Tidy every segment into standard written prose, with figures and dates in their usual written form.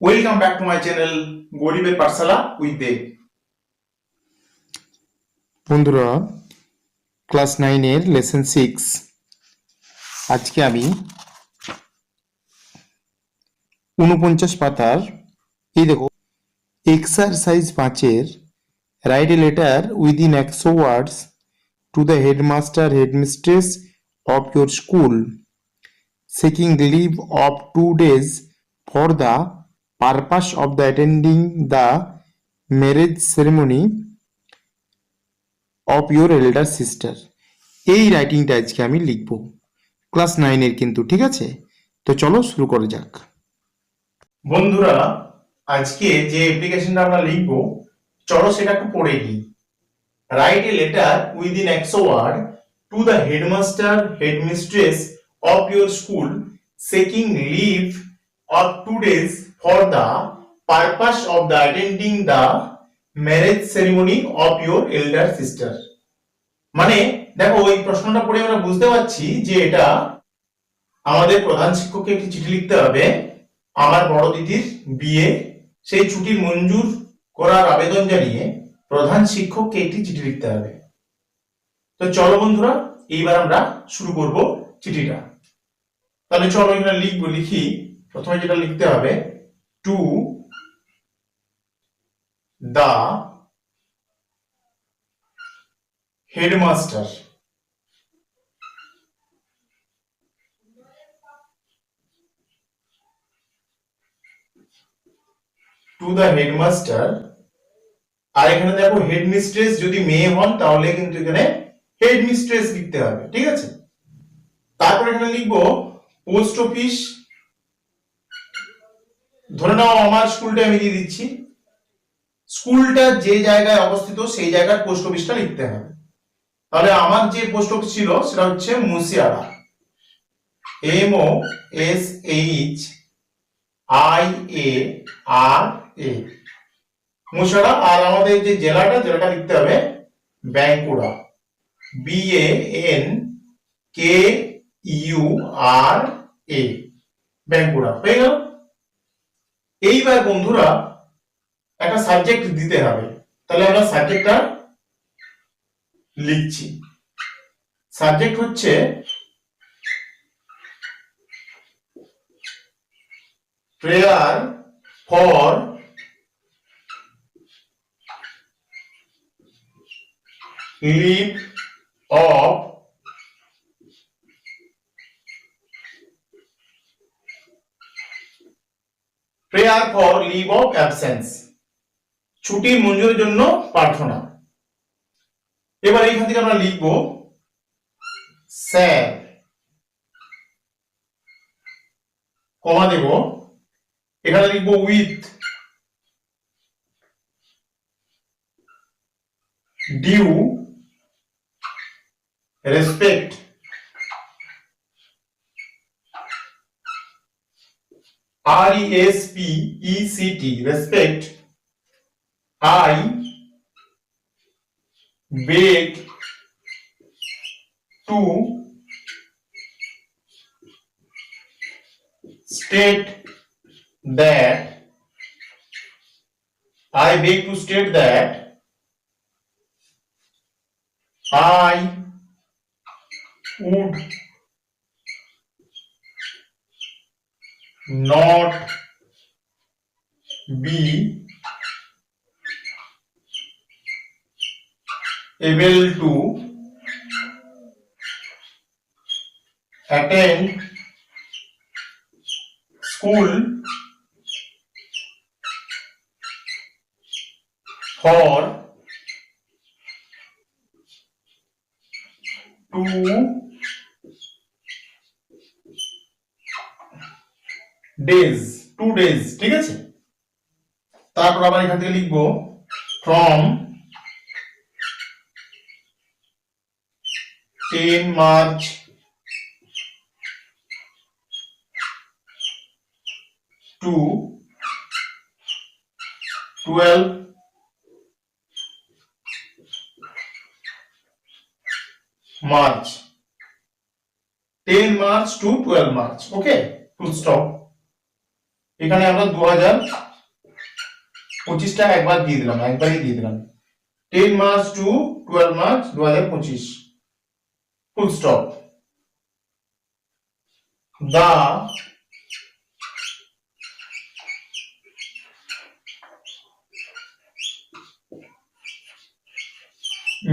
Welcome back to my channel গরিবের পাঠশালা with দেব। বন্ধুরা, class 9-এর lesson 6 আজকে আমি 49 পাতার এই দেখো এক্সারসাইজ 5-এর write a letter within 100 words to the headmaster headmistress of your school seeking leave of 2 days for the purpose of the attending the marriage ceremony of your elder sister। এই রাইটিংটা আজকে আমি লিখব, ক্লাস 9-এর কিন্তু, ঠিক আছে? তো চলো শুরু করা যাক। বন্ধুরা, আজকে যে অ্যাপ্লিকেশনটা আমরা লিখবো, চলো সেটা একটু পড়ে নিই। Write a letter within 100 word to the headmaster headmistress of your school seeking leave of 2 days for the purpose of the attending the marriage ceremony of your elder sister. মানে দেখো, ওই প্রশ্নটা পড়ে আমরা বুঝতে পারছি যে এটা আমাদের প্রধান শিক্ষককে একটি চিঠি লিখতে হবে। আমার বড় দিদির বিয়ে, সেই ছুটির মঞ্জুর করার আবেদন জানিয়ে প্রধান শিক্ষককে একটি চিঠি লিখতে হবে। তো চলো বন্ধুরা, এইবার আমরা শুরু করব চিঠিটা। তাহলে চলো এখানে লিখি। প্রথমে যেটা লিখতে হবে, to the headmaster. To the headmaster. আর এখানে দেখো, হেডমিস্ট্রেস যদি মেয়ে হন তাহলে কিন্তু এখানে হেডমিস্ট্রেস লিখতে হবে, ঠিক আছে? তারপর এখানে লিখবো পোস্ট অফিস। ধরে নাও আমার স্কুলটা আমি দিয়ে দিচ্ছি, স্কুলটা যে জায়গায় অবস্থিত সেই জায়গার পোস্ট অফিসটা লিখতে হবে। তাহলে আমার যে পোস্ট অফিস ছিল সেটা হচ্ছে মুসিয়ারা, MOSHIARA, মুসিয়ারা। আর আমাদের যে জেলাটা লিখতে হবে বাঁকুড়া, BANKURA, বাঁকুড়া। হয়ে গেল। এইবার বন্ধুরা একটা সাবজেক্ট দিতে হবে, তাহলে আমরা সাবজেক্টটা লিখছি। সাবজেক্ট হচ্ছে prayer for leave of prayer for leave of absence, ছুটির মঞ্জুরের জন্য প্রার্থনা। এবার এইখান থেকে আমরা লিখবো স্যার, কমা দেব, এখানে লিখবো with due respect RESPECT, respect, I beg to state that I would not be able to attend school for 2 days, ঠিক আছে? তারপর আবার এখান থেকে লিখবো from 10 March to 12 March, 10 March to 12 March, okay, full stop. এখানে আমরা 2025টা একবারই দিয়ে দিলাম 10 March to 12 March 2025 full stop. The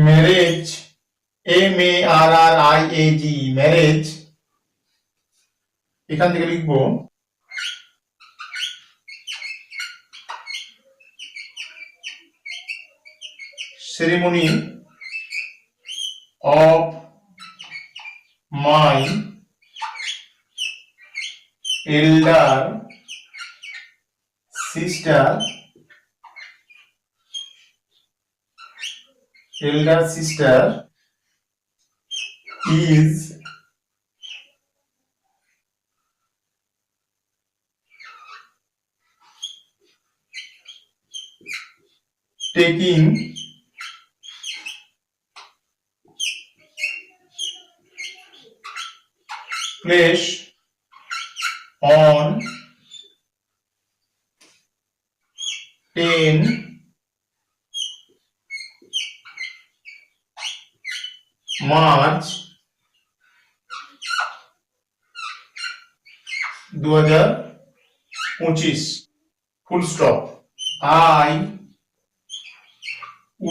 marriage, MARRIAGE marriage, এখান থেকে লিখবো ceremony of my elder sister is taking place on 10 March 2025 full stop. I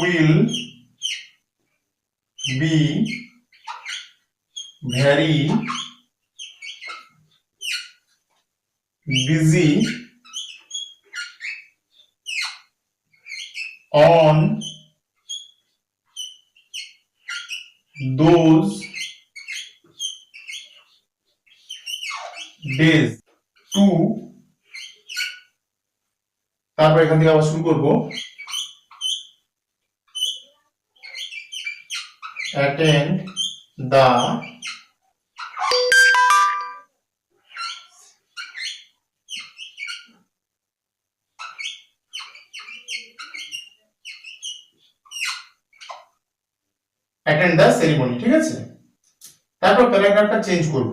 will be very busy on those days to, তারপর এখান থেকে আবার শুরু করব, attend the ceremony, ঠিক আছে। তারপর প্যারাগ্রাফটা চেঞ্জ করব,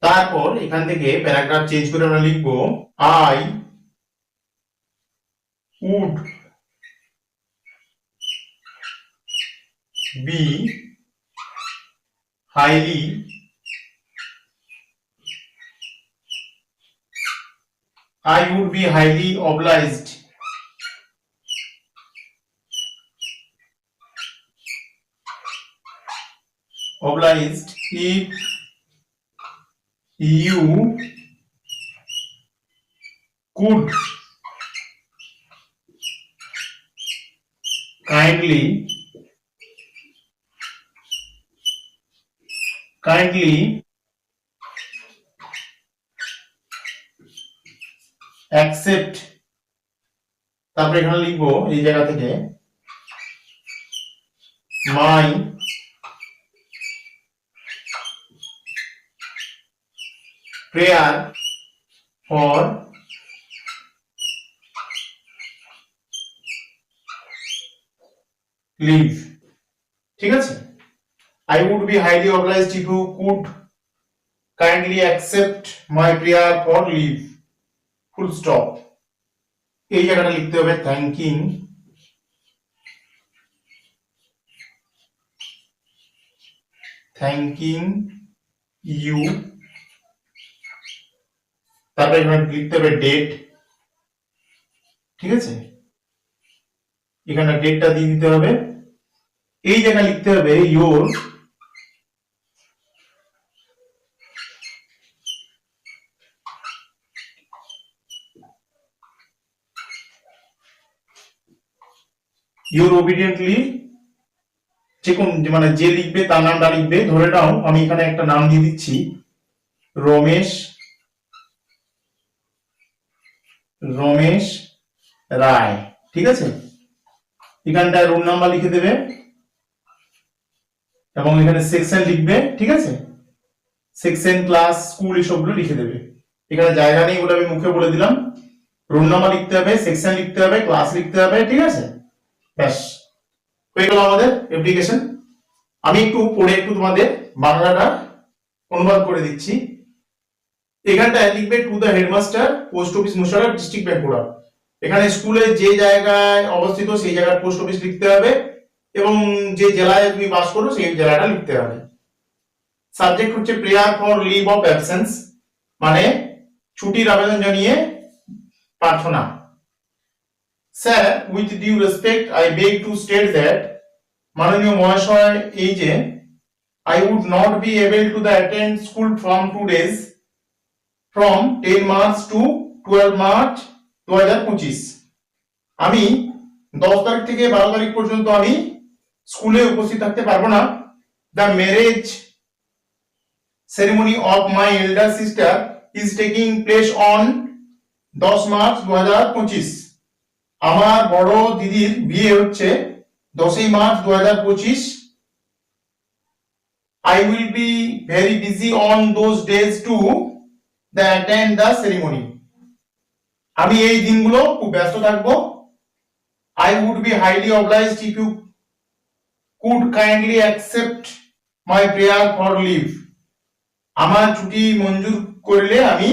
তারপর এখান থেকে প্যারাগ্রাফ চেঞ্জ করে আমরা লিখব I would be highly obliged if you could kindly accept, তারপরে এখানে লিখবো এই জায়গা থেকে my prayer for leave, ঠিক আছে। I would be highly obliged if you could kindly accept my prayer for leave, full stop। এই জায়গাটা লিখতে হবে thanking you, তারপরে এখানে লিখতে হবে ডেট, ঠিক আছে। এখানে ডেটটা দিয়ে দিতে হবে, এই জায়গায় লিখতে হবে your obediently, যে কোন মানে যে লিখবে তার নামটা লিখবে। ধরে নাও আমি এখানে একটা নাম দিয়ে দিচ্ছি রমেশ রায়, ঠিক আছে। এখানটায় রোল নাম্বার লিখে দেবে এবং এখানে সেকশন লিখবে, ঠিক আছে। সেকশন, ক্লাস, স্কুল এসবগুলো লিখে দেবে। এখানে জায়গা নেই বলে আমি মুখে বলে দিলাম। রোল নাম্বার লিখতে হবে, সেকশন লিখতে হবে, ক্লাস লিখতে হবে, ঠিক আছে। ব্যাস হয়ে গেল আমাদের অ্যাপ্লিকেশন। আমি একটু পড়ে একটু তোমাদের বাংলাটা অনুবাদ করে দিচ্ছি। এখানটায় লিখবে to the headmaster, post office Musharaf, district Bankura. এখানে স্কুলে যে জায়গায় অবস্থিত সেই জায়গার পোস্ট অফিস লিখতে হবে এবং যে জেলায় তুমি বাস করো সেই জেলাটা লিখতে হবে। সাবজেক্ট হচ্ছে prayer for leave of absence, মানে ছুটির আবেদন জানিয়ে প্রার্থনা। Sir, with due respect I beg to state that, মাননীয় মহাশয়, এই যে I would not be able to attend school from 2 days, from 10 March to 12 March 2025। আমি 10 তারিখ থেকে 12 তারিখ পর্যন্ত আমি স্কুলে উপস্থিত থাকতে পারবো না। The marriage ceremony of my elder sister is taking place on 10 March 2025। আমার বড় দিদির বিয়ে হচ্ছে 10ই March 2025। I will be very busy on those days to attend the ceremony. আমি এই দিনগুলো খুব ব্যস্ত থাকবো। I would be highly obliged if you could kindly accept my prayer for leave. আমার ছুটি মঞ্জুর করলে আমি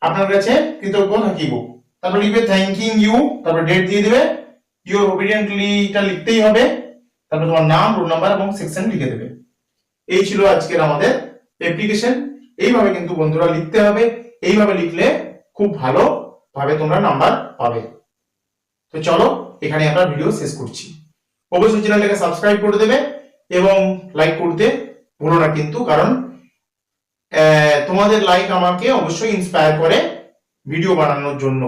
আপনার কাছে কৃতজ্ঞ থাকিব। তারপর লিখবে থ্যাঙ্কিং ইউ, তারপর ডেট দিয়ে দেবে, ইউর ওবিডিয়েন্টলি এটা লিখতেই হবে, তারপর তোমার নাম, রোল নাম্বার এবং সেকশন লিখে দেবে। এই ছিল আজকের আমাদের অ্যাপ্লিকেশন। এইভাবে কিন্তু বন্ধুরা লিখতে হবে, এইভাবে লিখলে খুব ভালো ভাবে তোমরা নাম্বার পাবে। তো চলো এখানে আমরা ভিডিও শেষ করছি। অবশ্যই চ্যানেলটাকে সাবস্ক্রাইব করে দেবে এবং লাইক করতে ভুলো না কিন্তু, কারণ তোমাদের লাইক আমাকে অবশ্যই ইন্সপায়ার করে ভিডিও বানানোর জন্য।